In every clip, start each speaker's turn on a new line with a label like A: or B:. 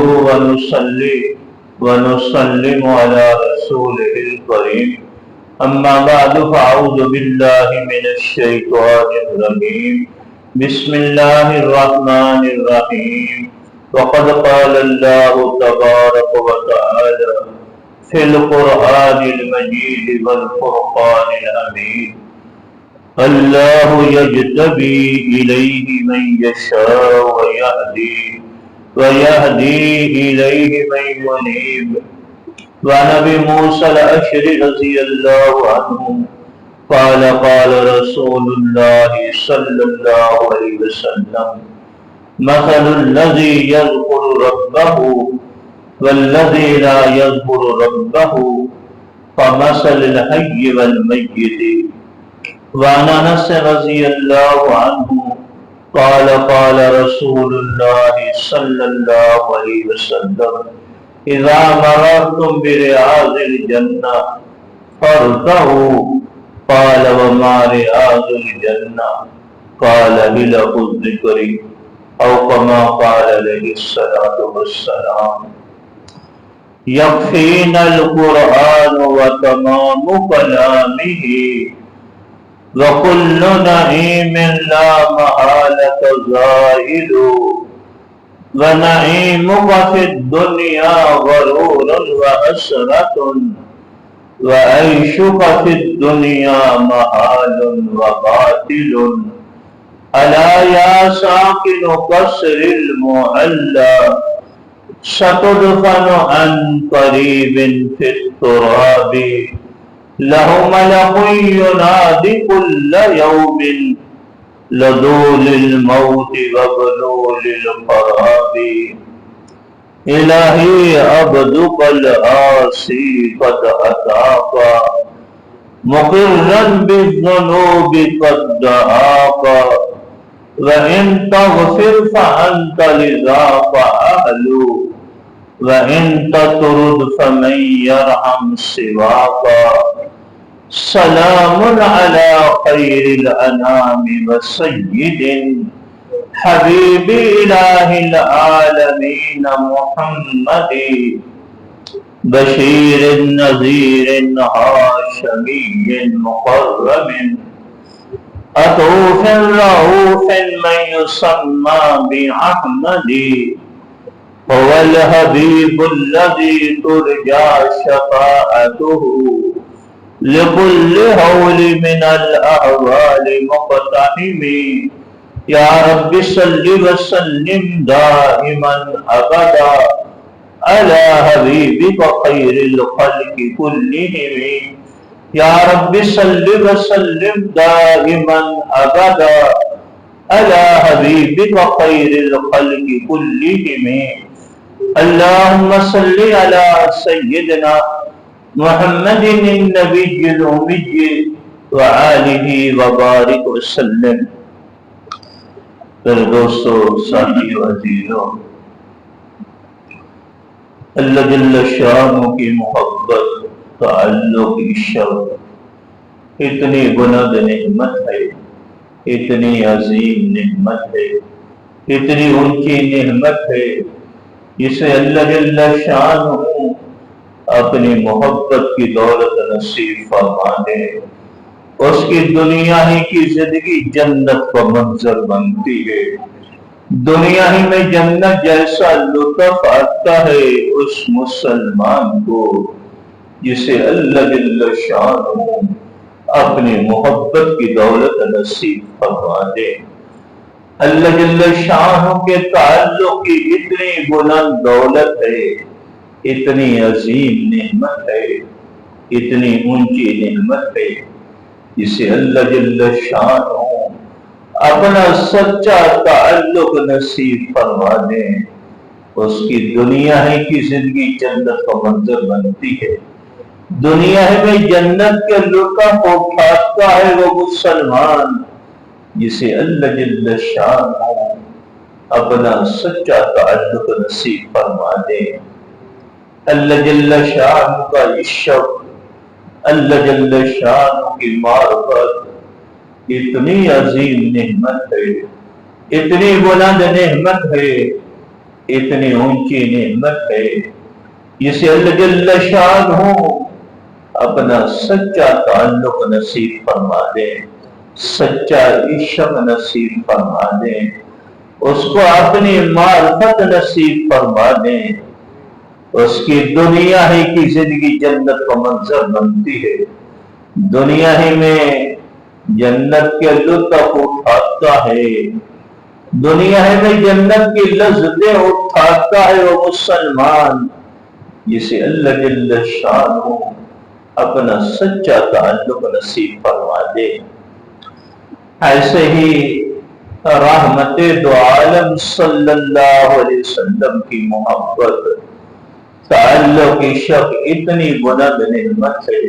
A: ونصلي ونسلم على رسوله الكريم أما بعد فأعوذ بالله من الشيطان الرجيم بسم الله الرحمن الرحيم وقد قال الله تبارك وتعالى في القرآن المجيد والفرقان الحميد الله يجتبي إليه من يشاء ويهدي إليه من ينيب. وعن أبي موسى الأشعري رضي الله عنه قال قال رسول الله صلى الله عليه وسلم مثل الذي يذكر ربه والذي لا يذكر ربه كمثل الحي والميت. وعن أنس رضي الله عنه قال قال رسول الله صلى الله عليه وسلم إذا مررتم برياض الجنة فارتعوا. قال وما رياض الجنة؟ قال بلغ الذكر أو كما قال عليه الصلاة والسلام. يكفينا القرآن وتمام كلامه وكل نعيم لا محالة زائل ونعيمك في الدنيا غرور وحسرة وعيشك في الدنيا محال وباطل. ألا يا ساكن قصر المعلى ستدفن عن قريب في التراب له ملك ينادي كل يوم لدول الموت وبلول القراب. إلهي عبدك العاصي قد أتاك مقرا بالذنوب قد دعاك وإن تغفر فأنت لذاك أهل وإن تطرد فمن يرحم سواك. سلام على خير الأنام وسيد حبيب إله العالمين محمد بشير نذير هاشمي مكرم أطوف رؤوف من يسمى بأحمد. هو الحبيب الذي ترجى شفاعته لكل هول من الأهوال مقتحم. يا رب صل وسلم دائما أبدا على حبيبك خير الخلق كلهم. يا رب صل وسلم دائما أبدا على حبيبك خير الخلق كلهم. اللهم صل على سيدنا محمد النبي الأمي وآلہ وبارک وسلم. پھر دوستو، ساتھیو، عزیزو، اللہ جل شانہ کی محبت، تعلق، عشق اتنی بلند نعمت ہے، اتنی عظیم نعمت ہے، اتنی اونچی نعمت ہے جسے اللہ جل شانہ اپنی محبت کی دولت نصیب فرما دے. اس کی دنیا ہی کی زندگی جنت کا منظر بنتی ہے. دنیا ہی میں جنت جیسا لطف آتا ہے اس مسلمان کو جسے اللہ جل شانہ اپنی محبت کی دولت نصیب فرما دے. اللہ جل شانہ کے تعلق کی اتنی بلند دولت ہے، اتنی عظیم نعمت ہے، اتنی اونچی نعمت ہے جسے اللہ جل شانہ اپنا سچا تعلق نصیب فرما دے. اس کی دنیا ہی کی زندگی جنت کا منظر بنتی ہے. دنیا ہی میں جنت کے لطف اٹھاتا ہے وہ مسلمان جسے اللہ جل شانہ اپنا سچا تعلق نصیب فرما دے. اللہ جل شانہ کا عشق، اللہ جل شانہ کی معرفت اتنی عظیم نعمت ہے، اتنی بلند نعمت ہے اتنی اونچی نعمت ہے جسے اللہ جل شانہ اپنا سچا تعلق نصیب فرما دے، سچا عشق نصیب فرما دے، اس کو اپنی معرفت نصیب فرما دے، اس کی دنیا ہی کی زندگی جنت کا منظر بنتی ہے، دنیا ہی میں جنت کے لطف اٹھاتا ہے، دنیا ہی میں جنت کی لذتیں اٹھاتا ہے وہ مسلمان جسے اللہ جل شانہ اپنا سچا تعلق نصیب فرما دے۔ ایسے ہی رحمت دو عالم صلی اللہ علیہ وسلم کی محبت، تعلق عشق اتنی بلند نعمت ہے،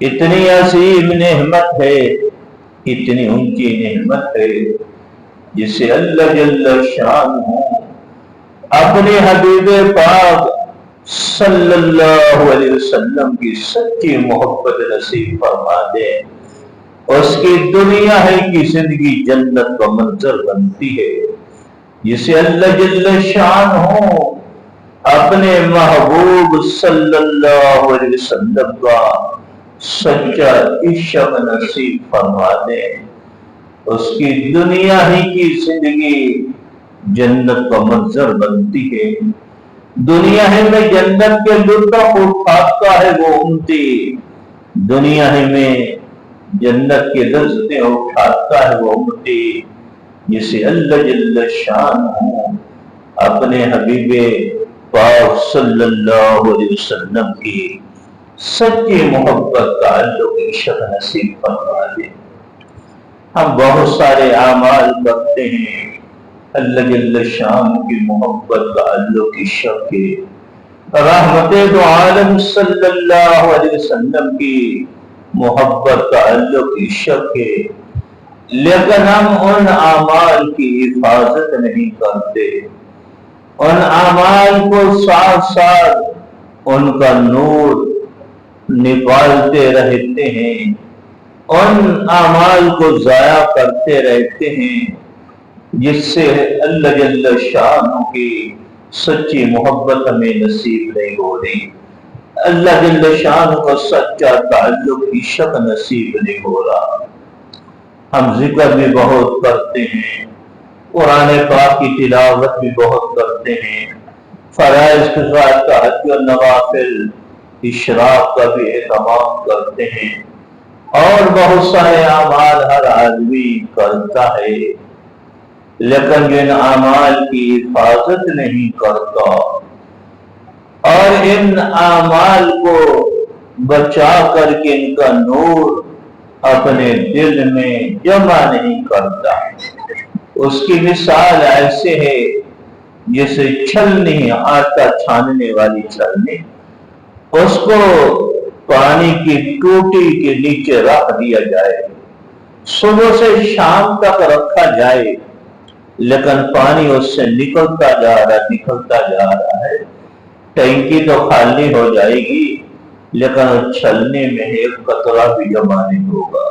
A: اتنی عظیم نعمت ہے، اتنی اونچی نعمت ہے جسے اللہ جل شانہ اپنے حبیب پاک صلی اللہ علیہ وسلم کی سچی محبت نصیب فرما دے، اس کی دنیا ہے کی زندگی جنت کا منظر بنتی ہے، جسے اللہ جل شانہ اپنے محبوب صلی اللہ علیہ وسلم کا سچا عشق نصیب فرما دے، اس کی دنیا ہی کی زندگی جنت کا منظر بنتی ہے، دنیا ہی میں جنت کے لطف اٹھاتا ہے وہ امتی، دنیا ہی میں جنت کے لذتیں اٹھاتا ہے وہ امتی جسے اللہ جل شانہ اپنے حبیب پاک صلی اللہ علیہ وسلم کی سچی محبت تعلق عشق نصیب فرما دے۔ ہم بہت سارے اعمال کرتے ہیں اللہ جل شانہ کی محبت تعلق عشق کے، رحمت دو عالم صلی اللہ علیہ وسلم کی محبت تعلق عشق کے، لیکن ہم ان اعمال کی حفاظت نہیں کرتے، ان اعمال کو ساتھ ساتھ ان کا نور نکالتے رہتے ہیں، ان اعمال کو ضائع کرتے رہتے ہیں جس سے اللہ جل شانہ کی سچی محبت ہمیں نصیب نہیں ہو رہی، اللہ جل شانہ کا سچا تعلق عشق نصیب نہیں ہو رہا۔ ہم ذکر بھی بہت کرتے ہیں، قرآن پاک کی تلاوت بھی بہت کرتے ہیں، فرائض کے ساتھ تہجد و نوافل اشراق کا بھی اہتمام کرتے ہیں، اور بہت سارے اعمال ہر آدمی کرتا ہے، لیکن جن اعمال کی حفاظت نہیں کرتا اور ان اعمال کو بچا کر کے ان کا نور اپنے دل میں جمع نہیں کرتا، اس کی مثال ایسے ہے جیسے چھلنی، آٹا چھاننے والی چھلنی، اس کو پانی کی ٹوٹی کے نیچے رکھ دیا جائے، صبح سے شام تک رکھا جائے، لیکن پانی اس سے نکلتا جا رہا ہے، ٹینکی تو خالی ہو جائے گی لیکن چھلنے میں ایک قطرہ بھی جمع نہیں ہوگا،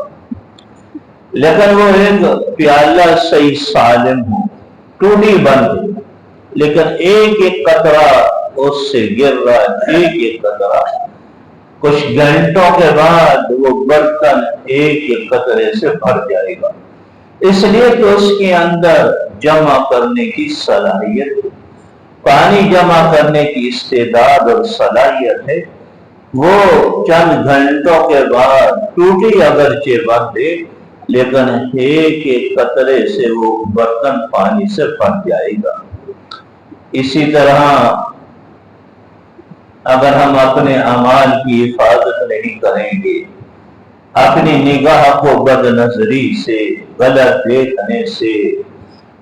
A: لیکن وہ ایک پیالہ صحیح سالم ہو، ٹوٹی بند، لیکن ایک ایک قطرہ اس سے گر رہا ہے، ایک ایک قطرہ، کچھ گھنٹوں کے بعد وہ برتن ایک ایک قطرے سے بھر جائے گا، اس لیے کہ اس کے اندر جمع کرنے کی صلاحیت، پانی جمع کرنے کی استعداد اور صلاحیت ہے، وہ چند گھنٹوں کے بعد ٹوٹی اگرچہ بند ہے لیکن ایک ایک قطرے سے وہ برتن پانی سے بھر جائے گا۔ اسی طرح اگر ہم اپنے اعمال کی حفاظت نہیں کریں گے، اپنی نگاہ کو بد نظری سے، غلط دیکھنے سے،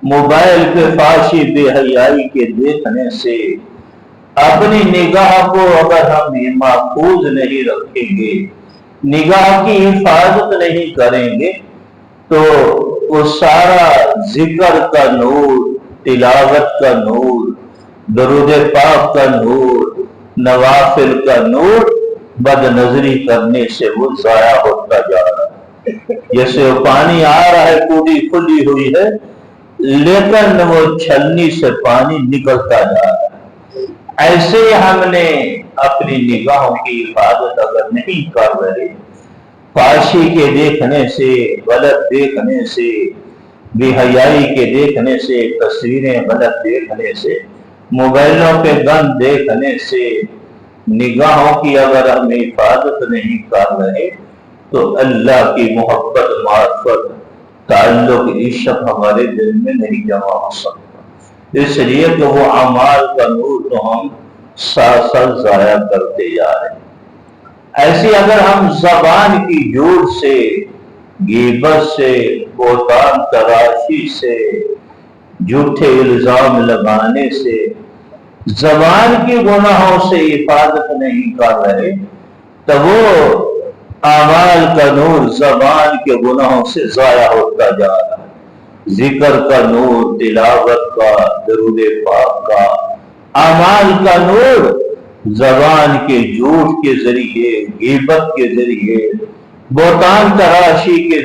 A: موبائل پہ فحاشی بے حیائی کے دیکھنے سے، اپنی نگاہ کو اگر ہم محفوظ نہیں رکھیں گے، نگاہ کی حفاظت نہیں کریں گے، تو وہ سارا ذکر کا نور، تلاوت کا نور، درود پاک کا نور، نوافل کا نور بد نظری کرنے سے وہ ضائع ہوتا جا رہا ہے۔ جیسے وہ پانی آ رہا ہے، ٹوٹی کھلی ہوئی ہے، لیکن وہ چھلنی سے پانی نکلتا جا رہا ہے۔ ایسے ہم نے اپنی نگاہوں کی حفاظت اگر نہیں کر رہے، فحاشی کے دیکھنے سے، غلط دیکھنے سے، بے حیائی کے دیکھنے سے، تصویریں غلط دیکھنے سے، موبائلوں پہ گند دیکھنے سے نگاہوں کی اگر ہم حفاظت نہیں کر رہے تو اللہ کی محبت، معرفت، تعلق، عشق ہمارے دل میں نہیں جمع ہو سکتا، اس لیے کہ وہ اعمال کا نور تو ہم ساتھ ساتھ ضائع کرتے جا رہے ہیں۔ ایسی اگر ہم زبان کی جھوٹ سے، غیبت سے، بہتان تراشی سے، جھوٹے الزام لگانے سے، زبان کی گناہوں سے حفاظت نہیں کر رہے تو وہ اعمال کا نور زبان کے گناہوں سے ضائع ہوتا جا رہا ہے۔ ذکر کا نور، تلاوت کا، درود پاک کا، اعمال کا نور زبان کے جھوٹ کے ذریعے، غیبت کے ذریعے، بہتان تراشی کے